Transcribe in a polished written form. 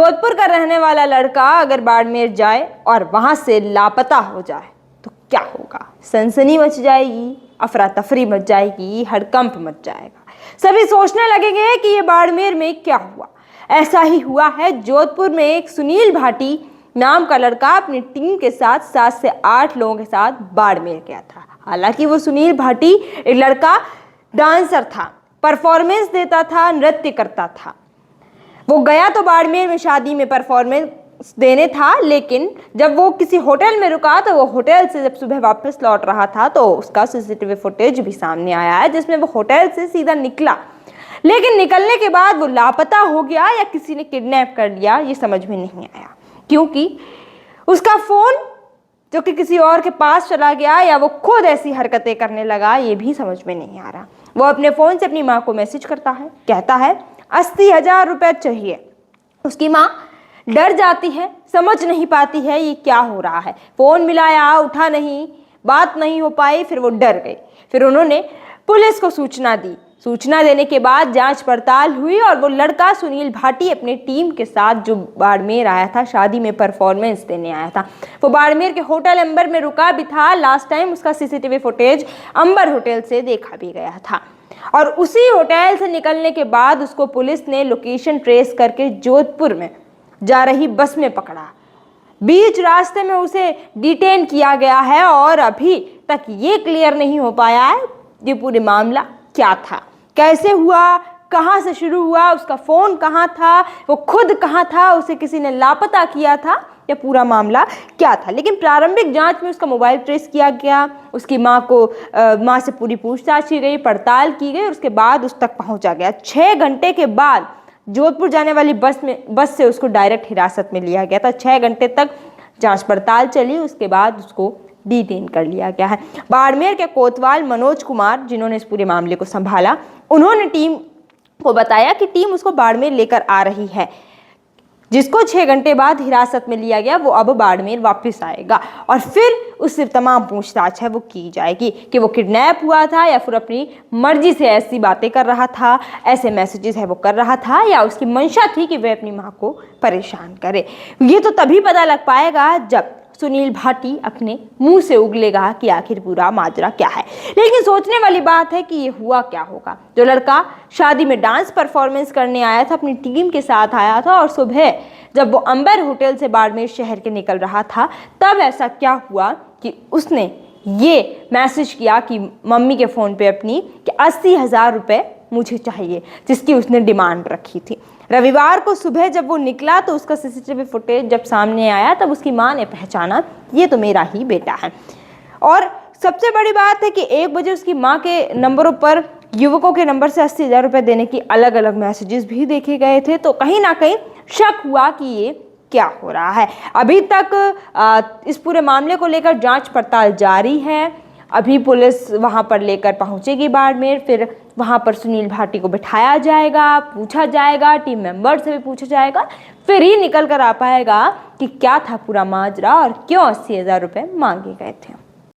जोधपुर का रहने वाला लड़का अगर बाड़मेर जाए और वहां से लापता हो जाए तो क्या होगा? सनसनी मच जाएगी, अफरा तफरी मच जाएगी, हड़कंप मच जाएगा। सभी सोचने लगेंगे कि ये बाड़मेर में क्या हुआ। ऐसा ही हुआ है जोधपुर में। एक सुनील भाटी नाम का लड़का अपनी टीम के साथ 7 से 8 लोगों के साथ बाड़मेर गया था। हालांकि वो सुनील भाटी एक लड़का डांसर था, परफॉर्मेंस देता था, नृत्य करता था। वो गया तो बाड़मेर में शादी में परफॉर्मेंस देने था, लेकिन जब वो किसी होटल में रुका तो वो होटल से जब सुबह वापस लौट रहा था तो उसका सीसीटीवी फुटेज भी सामने आया है, जिसमें वो होटल से सीधा निकला, लेकिन निकलने के बाद वो लापता हो गया या किसी ने किडनैप कर लिया, ये समझ में नहीं आया। क्योंकि उसका फोन जो कि किसी और के पास चला गया या वो खुद ऐसी हरकतें करने लगा, ये भी समझ में नहीं आ रहा। वो अपने फोन से अपनी माँ को मैसेज करता है, कहता है 80,000 रुपए चाहिए। उसकी माँ डर जाती है, समझ नहीं पाती है ये क्या हो रहा है। फोन मिलाया, उठा नहीं, बात नहीं हो पाई, फिर वो डर गई। फिर उन्होंने पुलिस को सूचना दी। सूचना देने के बाद जांच पड़ताल हुई और वो लड़का सुनील भाटी अपने टीम के साथ जो बाड़मेर आया था, शादी में परफॉर्मेंस देने आया था, वो बाड़मेर के होटल अंबर में रुका भी था। लास्ट टाइम उसका सीसीटीवी फुटेज अंबर होटल से देखा भी गया था और उसी होटल से निकलने के बाद उसको पुलिस ने लोकेशन ट्रेस करके जोधपुर में जा रही बस में पकड़ा। बीच रास्ते में उसे डिटेन किया गया है और अभी तक ये क्लियर नहीं हो पाया है ये पूरे मामला क्या था, कैसे हुआ, कहाँ से शुरू हुआ, उसका फोन कहाँ था, वो खुद कहाँ था, उसे किसी ने लापता किया था, या पूरा मामला क्या था। लेकिन प्रारंभिक जांच में उसका मोबाइल ट्रेस किया गया, उसकी माँ से पूरी पूछताछ की गई, पड़ताल की गई और उसके बाद उस तक पहुंचा गया। 6 घंटे के बाद जोधपुर जाने वाली बस से उसको डायरेक्ट हिरासत में लिया गया था। 6 घंटे तक जांच पड़ताल चली, उसके बाद उसको डिटेन कर लिया गया है। बाड़मेर के कोतवाल मनोज कुमार, जिन्होंने इस पूरे मामले को संभाला, उन्होंने टीम को बताया कि टीम उसको बाड़मेर लेकर आ रही है। जिसको 6 घंटे बाद हिरासत में लिया गया वो अब बाड़मेर वापस आएगा और फिर उससे तमाम पूछताछ है वो की जाएगी कि वो किडनैप हुआ था या फिर अपनी मर्जी से ऐसी बातें कर रहा था, ऐसे मैसेजेस है वो कर रहा था, या उसकी मंशा थी कि वह अपनी माँ को परेशान करे। ये तो तभी पता लग पाएगा जब सुनील भाटी अपने मुंह से उगलेगा कि आखिर पूरा माजरा क्या है। लेकिन सोचने वाली बात है कि ये हुआ क्या होगा। जो लड़का शादी में डांस परफॉर्मेंस करने आया था, अपनी टीम के साथ आया था और सुबह जब वो अंबर होटल से बाड़मेर शहर के निकल रहा था, तब ऐसा क्या हुआ कि उसने ये मैसेज किया कि मम्मी के फ़ोन पे अपनी कि 80,000 रुपये मुझे चाहिए, जिसकी उसने डिमांड रखी थी। रविवार को सुबह जब वो निकला तो उसका सीसीटीवी फुटेज जब सामने आया तब उसकी माँ ने पहचाना ये तो मेरा ही बेटा है। और सबसे बड़ी बात है कि 1 बजे उसकी माँ के नंबरों पर युवकों के नंबर से 80,000 रुपये देने की अलग अलग मैसेजेस भी देखे गए थे। तो कहीं ना कहीं शक हुआ कि ये क्या हो रहा है। अभी तक इस पूरे मामले को लेकर जांच पड़ताल जारी है। अभी पुलिस वहां पर लेकर पहुंचेगी बाड़मेर, फिर वहां पर सुनील भाटी को बिठाया जाएगा, पूछा जाएगा, टीम मेंबर से भी पूछा जाएगा, फिर ही निकल कर आ पाएगा कि क्या था पूरा माजरा और क्यों 80,000 रुपये मांगे गए थे।